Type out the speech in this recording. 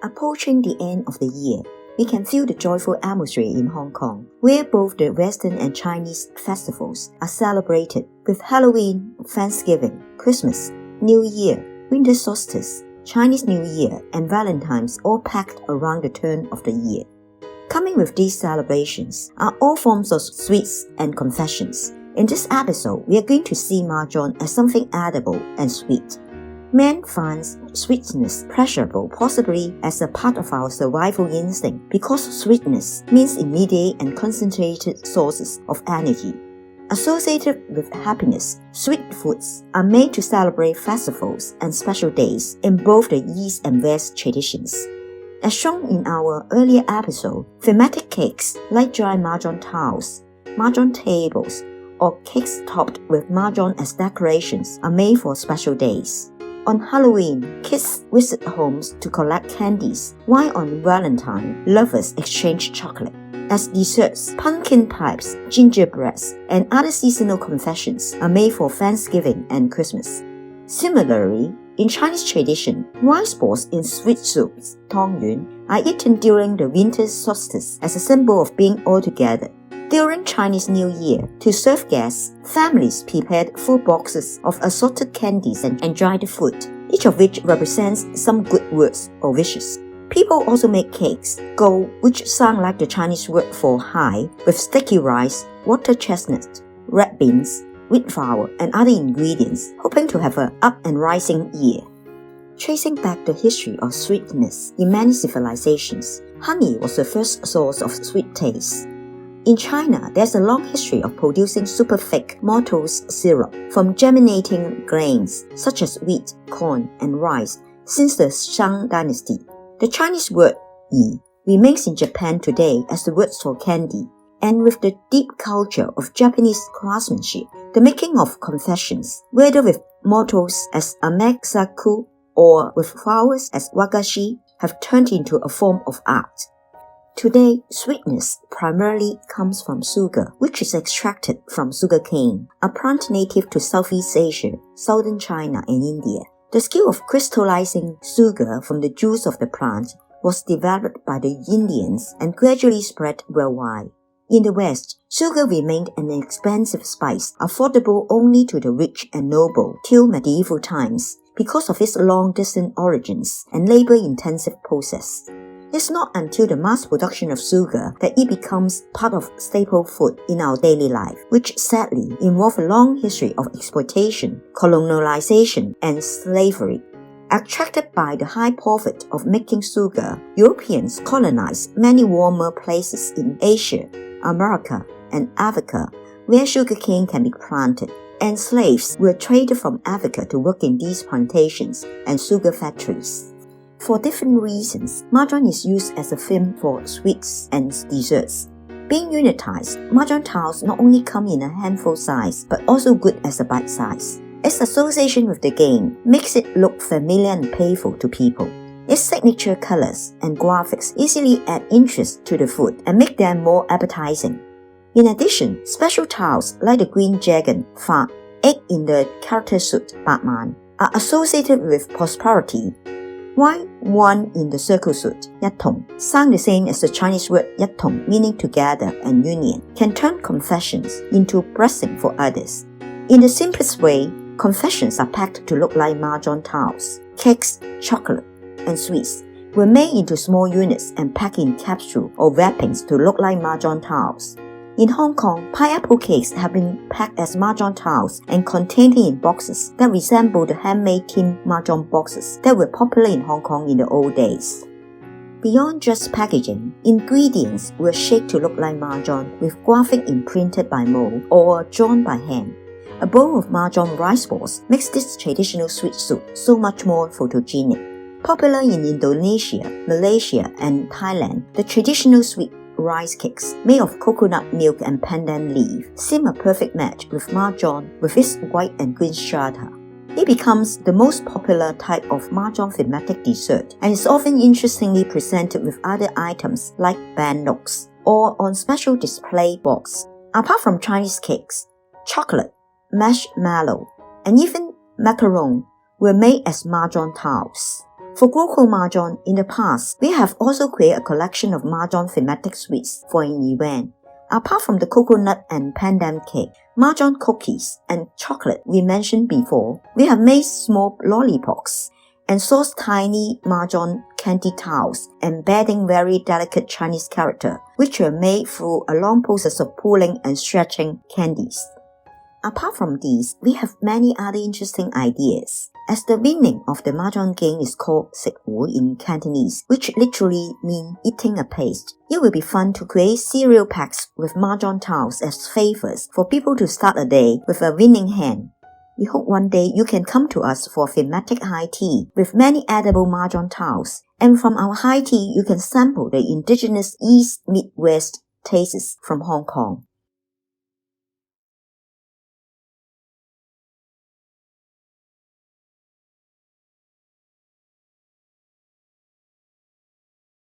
Approaching the end of the year, we can feel the joyful atmosphere in Hong Kong, where both the Western and Chinese festivals are celebrated, with Halloween, Thanksgiving, Christmas, New Year, Winter Solstice, Chinese New Year, and Valentine's all packed around the turn of the year. Coming with these celebrations are all forms of sweets and confections. In this episode, we are going to see Mahjong as something edible and sweet. Man finds sweetness pleasurable possibly as a part of our survival instinct because sweetness means immediate and concentrated sources of energy. Associated with happiness, sweet foods are made to celebrate festivals and special days in both the East and West traditions. As shown in our earlier episode, thematic cakes like dry Mahjong tiles, Mahjong tables, or cakes topped with Mahjong as decorations are made for special days. On Halloween, kids visit homes to collect candies, while on Valentine, lovers exchange chocolate. As desserts, pumpkin pipes, gingerbreads, and other seasonal confections are made for Thanksgiving and Christmas. Similarly, in Chinese tradition, rice balls in sweet soups, tongyuan, are eaten during the winter solstice as a symbol of being all together. During Chinese New Year, to serve guests, families prepared full boxes of assorted candies and dried fruit, each of which represents some good words or wishes. People also make cakes, go, which sound like the Chinese word for high, with sticky rice, water chestnut, red beans, wheat flour, and other ingredients, hoping to have an up and rising year. Tracing back the history of sweetness in many civilizations, honey was the first source of sweet taste. In China, there's a long history of producing super thick maltose syrup from germinating grains such as wheat, corn, and rice since the Shang dynasty. The Chinese word yi remains in Japan today as the word for candy, and with the deep culture of Japanese craftsmanship, the making of confections, whether with maltose as amesaku or with flowers as wagashi, have turned into a form of art. Today, sweetness primarily comes from sugar, which is extracted from sugarcane, a plant native to Southeast Asia, southern China, and India. The skill of crystallizing sugar from the juice of the plant was developed by the Indians and gradually spread worldwide. In the West, sugar remained an expensive spice, affordable only to the rich and noble till medieval times because of its long-distance origins and labor-intensive process. It's not until the mass production of sugar that it becomes part of staple food in our daily life, which sadly involves a long history of exploitation, colonialization, and slavery. Attracted by the high profit of making sugar, Europeans colonized many warmer places in Asia, America, and Africa where sugarcane can be planted, and slaves were traded from Africa to work in these plantations and sugar factories. For different reasons, Mahjong is used as a theme for sweets and desserts. Being unitized, Mahjong tiles not only come in a handful size, but also good as a bite size. Its association with the game makes it look familiar and playful to people. Its signature colors and graphics easily add interest to the food and make them more appetizing. In addition, special tiles like the green dragon, Fa, egg in the character suit, Batman, are associated with prosperity, while one in the circle suit, Yatong, sound the same as the Chinese word Yatong, meaning together and union, can turn confections into blessing for others. In the simplest way, confections are packed to look like Mahjong tiles. Cakes, chocolate, and sweets were made into small units and packed in capsule or wrappings to look like Mahjong tiles. In Hong Kong, pineapple cakes have been packed as Mahjong tiles and contained in boxes that resemble the handmade tin Mahjong boxes that were popular in Hong Kong in the old days. Beyond just packaging, ingredients were shaped to look like Mahjong with graphic imprinted by mold or drawn by hand. A bowl of Mahjong rice balls makes this traditional sweet soup so much more photogenic. Popular in Indonesia, Malaysia, and Thailand, the traditional sweet rice cakes made of coconut milk and pandan leaf seem a perfect match with Mahjong with its white and green strata. It becomes the most popular type of Mahjong thematic dessert and is often interestingly presented with other items like bandnotes or on special display box. Apart from Chinese cakes, chocolate, marshmallow, and even macaron were made as Mahjong tiles. For Glocal Mahjong, in the past, we have also created a collection of Mahjong thematic sweets for an event. Apart from the coconut and pandan cake, Mahjong cookies and chocolate we mentioned before, we have made small lollipops and sourced tiny Mahjong candy tiles embedding very delicate Chinese character, which were made through a long process of pulling and stretching candies. Apart from these, we have many other interesting ideas. As the winning of the Mahjong game is called "食糊" in Cantonese, which literally means eating a paste, it will be fun to create cereal packs with Mahjong tiles as favors for people to start a day with a winning hand. We hope one day you can come to us for thematic high tea with many edible Mahjong tiles, and from our high tea you can sample the indigenous East Midwest tastes from Hong Kong.